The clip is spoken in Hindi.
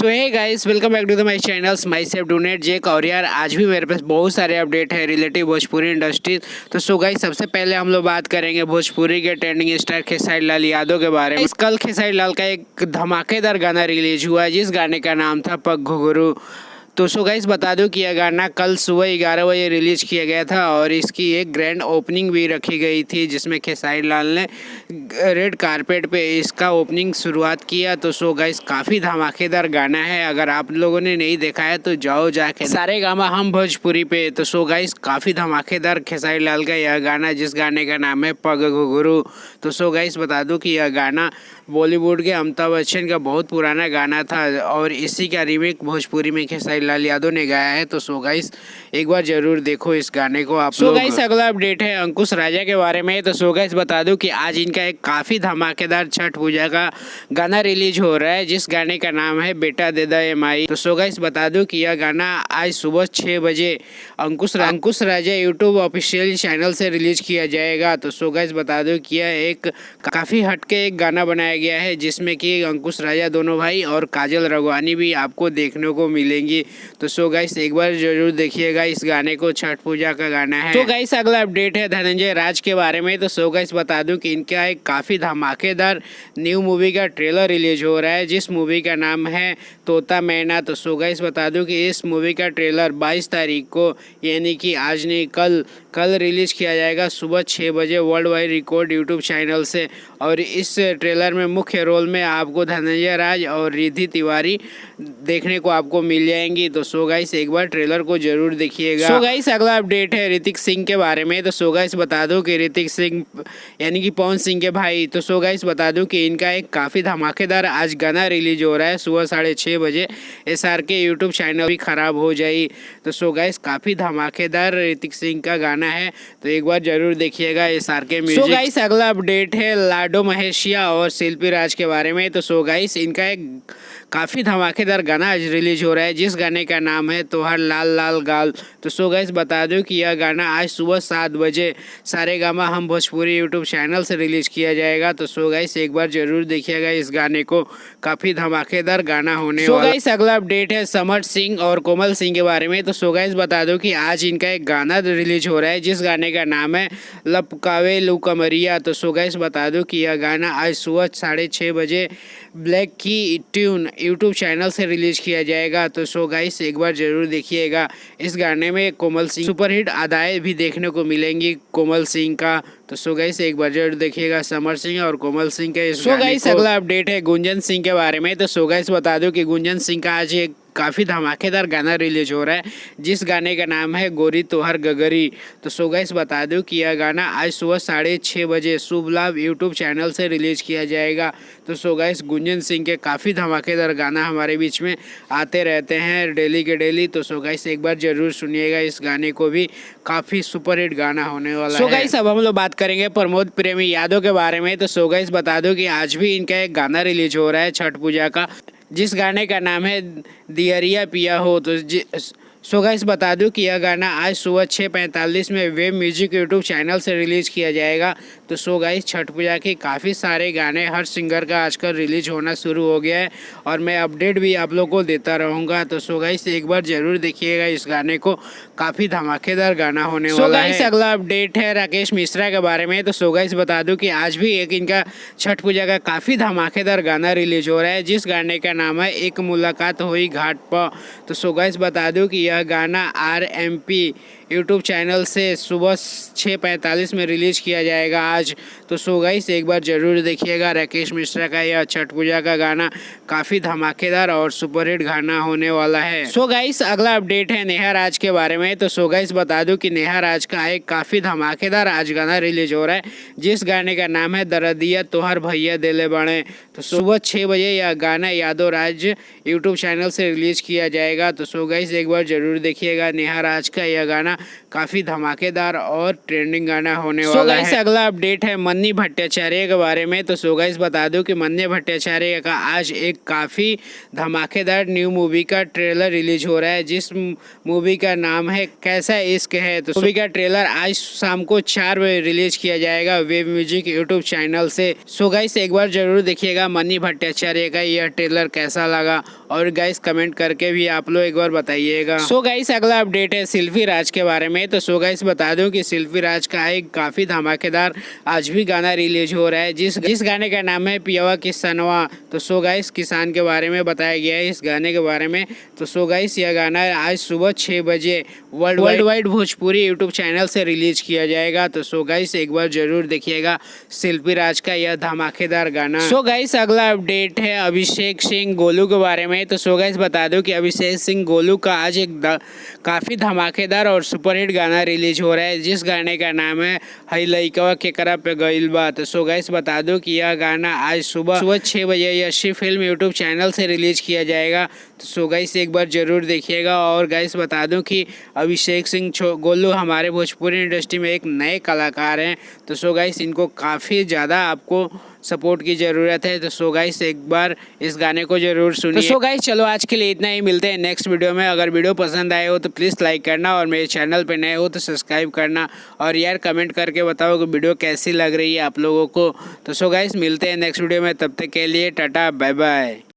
So hey guys, welcome back to the my channel my safe donate Jake. और यार आज भी मेरे पास बहुत सारे अपडेट है रिलेटिव भोजपुरी इंडस्ट्री। तो सो गाइस, सबसे पहले हम लोग बात करेंगे भोजपुरी के ट्रेंडिंग स्टार खेसारी लाल यादव के बारे में। कल खेसारी लाल का एक धमाकेदार गाना रिलीज हुआ है जिस गाने का नाम था पग घुंघरू। तो सो गाइस बता दूं कि यह गाना कल सुबह 11 बजे रिलीज किया गया था और इसकी एक ग्रैंड ओपनिंग भी रखी गई थी जिसमें खेसारी लाल ने रेड कारपेट पे इसका ओपनिंग शुरुआत किया। तो सो गाइस काफ़ी धमाकेदार गाना है, अगर आप लोगों ने नहीं देखा है तो जाओ जाके सारेगामा हम भोजपुरी पे। तो सो गाइस काफ़ी धमाकेदार खेसारी लाल का यह गाना जिस गाने का नाम है पग घुंघरू। तो सो गाइस बता दूं कि यह गाना बॉलीवुड के अमिताभ बच्चन का बहुत पुराना गाना था और इसी का रीमेक भोजपुरी में खेसारी लाल यादव ने गाया है। तो सो गाइस एक बार जरूर देखो इस गाने को आप। सो गाइस अगला अपडेट है अंकुश राजा के बारे में। तो सो गाइस बता दूं कि आज इनका एक काफ़ी धमाकेदार छठ पूजा का गाना रिलीज हो रहा है जिस गाने का नाम है बेटा दे दा ए माई। तो सो गाइस बता दूं कि यह गाना आज सुबह 6 बजे अंकुश राजा यूट्यूब ऑफिशियल चैनल से रिलीज किया जाएगा। तो सो गाइस बता दूं कि यह एक काफ़ी हटके एक गाना बनाया गया है जिसमें कि अंकुश राजा दोनों भाई और काजल राघवानी भी आपको देखने को मिलेंगी। तो सो गाइस एक बार जरूर देखिएगा इस गाने को, छठ पूजा का गाना है। तो गाइस अगला अपडेट है धनंजय राज के बारे में। तो सो गाइस बता दूं कि इनका एक काफ़ी धमाकेदार न्यू मूवी का ट्रेलर रिलीज हो रहा है जिस मूवी का नाम है तोता मैना। तो सो गाइस बता दूं कि इस मूवी का ट्रेलर 22 तारीख को यानी कि आज नहीं कल रिलीज किया जाएगा सुबह 6 बजे world wide record YouTube channel से। और इस ट्रेलर में मुख्य रोल में आपको धनंजय राज और रिद्धि तिवारी देखने को आपको मिल जाएंगी। तो सो गाइस एक बार ट्रेलर को जरूर देखिएगा। सो गाइस अगला अपडेट है ऋतिक सिंह के बारे में। तो सो गाइस बता दूं कि ऋतिक सिंह यानी कि पवन सिंह के भाई। तो सो गाइस बता दूं कि इनका एक काफ़ी धमाकेदार आज गाना रिलीज हो रहा है सुबह 6:30 बजे। SRK यूट्यूब चैनल भी खराब हो जाए। तो सो गाइस काफ़ी धमाकेदार ऋतिक सिंह का गाना है, तो एक बार जरूर देखिएगा SRK म्यूजिक। सो गाइस अगला अपडेट है लाडो महेशिया और शिल्पी राज के बारे में। तो सो गाइस इनका एक काफ़ी धमाकेदार गाना आज रिलीज हो रहा है जिस गाने का नाम है तोहर लाल लाल गाल। तो सो गाइस बता दूं कि यह गाना आज सुबह 7 बजे सारेगामा हम भोजपुरी यूट्यूब चैनल से रिलीज किया जाएगा। तो सो गाइस एक बार जरूर देखिएगा इस गाने को, काफ़ी धमाकेदार गाना होने वाला। सो गाइस अगला अपडेट है समर सिंह और कोमल सिंह के बारे में। तो सो गाइस बता दूं कि आज इनका एक गाना रिलीज हो रहा है जिस गाने का नाम है लपकावे लू कमरिया। तो सो गाइस बता दूं कि यह गाना आज सुबह 6:30 बजे ब्लैक की ट्यून यूट्यूब चैनल से रिलीज किया जाएगा। तो सो गाइस एक बार जरूर देखिएगा इस गाने में कोमल सिंह सुपरहिट अदाएं भी देखने को मिलेंगी कोमल सिंह का। तो सो गाइस एक बार जरूर देखिएगा समर सिंह और कोमल सिंह के इस गाने को। सो गाइस अगला अपडेट है गुंजन सिंह के बारे में। तो सो गाइस बता दूं कि गुंजन सिंह का आज एक काफ़ी धमाकेदार गाना रिलीज हो रहा है जिस गाने का नाम है गोरी तोहर गगरी। तो सो गाइस बता दूं कि यह गाना आज सुबह 6:30 बजे शुभ लाभ यूट्यूब चैनल से रिलीज किया जाएगा। तो सो गाइस गुंजन सिंह के काफ़ी धमाकेदार गाना हमारे बीच में आते रहते हैं डेली के डेली। तो सो गाइस एक बार जरूर सुनिएगा इस गाने को भी, काफ़ी सुपरहिट गाना होने वाला है। सो गाइस अब हम लोग बात करेंगे प्रमोद प्रेमी यादव के बारे में। तो सो गाइस बता दूं कि आज भी इनका एक गाना रिलीज हो रहा है छठ पूजा का जिस गाने का नाम है दियरिया पिया हो। तो सो गाइस बता दूं कि यह गाना आज सुबह 6:45 में वेब म्यूजिक यूट्यूब चैनल से रिलीज किया जाएगा। तो सो गाइस छठ पूजा के काफ़ी सारे गाने हर सिंगर का आजकल रिलीज होना शुरू हो गया है और मैं अपडेट भी आप लोगों को देता रहूँगा। तो सो गाइस एक बार जरूर देखिएगा इस गाने को, काफ़ी धमाकेदार गाना होने वाला है। सो गाइस अगला अपडेट है राकेश मिश्रा के बारे में। तो सो गाइस बता दूं कि आज भी एक इनका छठ पूजा का काफ़ी धमाकेदार गाना रिलीज हो रहा है जिस गाने का नाम है एक मुलाकात हुई घाट पर। तो सो गाइस बता दूं कि यह गाना RMP यूट्यूब चैनल से सुबह 6:45 में रिलीज किया जाएगा आज। तो सो गाइस एक बार जरूर देखिएगा राकेश मिश्रा का यह छठ पूजा का गाना, काफ़ी धमाकेदार और सुपरहिट गाना होने वाला है। सो गाइस अगला अपडेट है नेहा राज के बारे में। तो सो गाइस बता दूं कि नेहा राज का एक काफ़ी धमाकेदार आज गाना रिलीज हो रहा है जिस गाने का नाम है दरदिया तोहर भैया दिले बने। तो सुबह 6 बजे यह गाना यादव राज यूट्यूब चैनल से रिलीज किया जाएगा। तो सो गाइस एक बार जरूर देखिएगा नेहा राज का यह गाना, काफ़ी धमाकेदार और ट्रेंडिंग गाना होने वाला है। अगला अपडेट है मन्नी भट्टाचार्य के बारे में। तो सो गाइस बता दूं कि मन्नी भट्टाचार्य का आज एक काफ़ी धमाकेदार न्यू मूवी का ट्रेलर रिलीज हो रहा है, जिस मूवी का नाम है कैसा इश्क है। तो मूवी का ट्रेलर आज शाम को 4 बजे रिलीज किया जाएगा वेब म्यूजिक यूट्यूब चैनल से। सो गाइस एक बार जरूर देखिएगा मन्नी भट्टाचार्य का यह ट्रेलर कैसा लगा, और गाइस कमेंट करके भी आप लोग एक बार बताइएगा। सो गाइस अगला अपडेट है सेल्फी राज के बारे में। तो सो गाइस बता दूं कि सेल्फी राज का एक काफ़ी धमाकेदार आज भी गाना रिलीज हो रहा है, जिस गाने का नाम है पियवा किसनवा। तो सो गाइस किसान के बारे में बताया गया है इस गाने के बारे में। तो सो गाइस यह गाना आज सुबह 6 बजे world wide Bhojpuri YouTube channel से रिलीज किया जाएगा। तो सो गाइस एक बार जरूर देखिएगा सेल्फी राज का यह धमाकेदार गाना। सो गाइस अगला अपडेट है अभिषेक सिंह गोलू के बारे में। तो सो गाइस बता दो कि अभिषेक सिंह गोलू का आज एक काफ़ी धमाकेदार और सुपरहिट गाना रिलीज हो रहा है, जिस गाने का नाम है हई लइकवा केकरा पे गइल बा। तो सो गाइस बता दो कि यह गाना आज सुबह 6 बजे यशी फिल्म यूट्यूब चैनल से रिलीज किया जाएगा। तो सो गाइस एक बार जरूर देखिएगा। और गाइस बता दूं कि अभिषेक सिंह गोलू हमारे भोजपुरी इंडस्ट्री में एक नए कलाकार हैं। तो सो गाइस इनको काफ़ी ज़्यादा आपको सपोर्ट की ज़रूरत है। तो सो गाइस एक बार इस गाने को जरूर सुनिए। तो सो गाइस चलो आज के लिए इतना ही, मिलते हैं नेक्स्ट वीडियो में। अगर वीडियो पसंद आए हो तो प्लीज़ लाइक करना, और मेरे चैनल पे नए हो तो सब्सक्राइब करना, और यार कमेंट करके बताओ कि वीडियो कैसी लग रही है आप लोगों को। तो सो गाइस मिलते हैं नेक्स्ट वीडियो में, तब तक के लिए टाटा बाय बाय।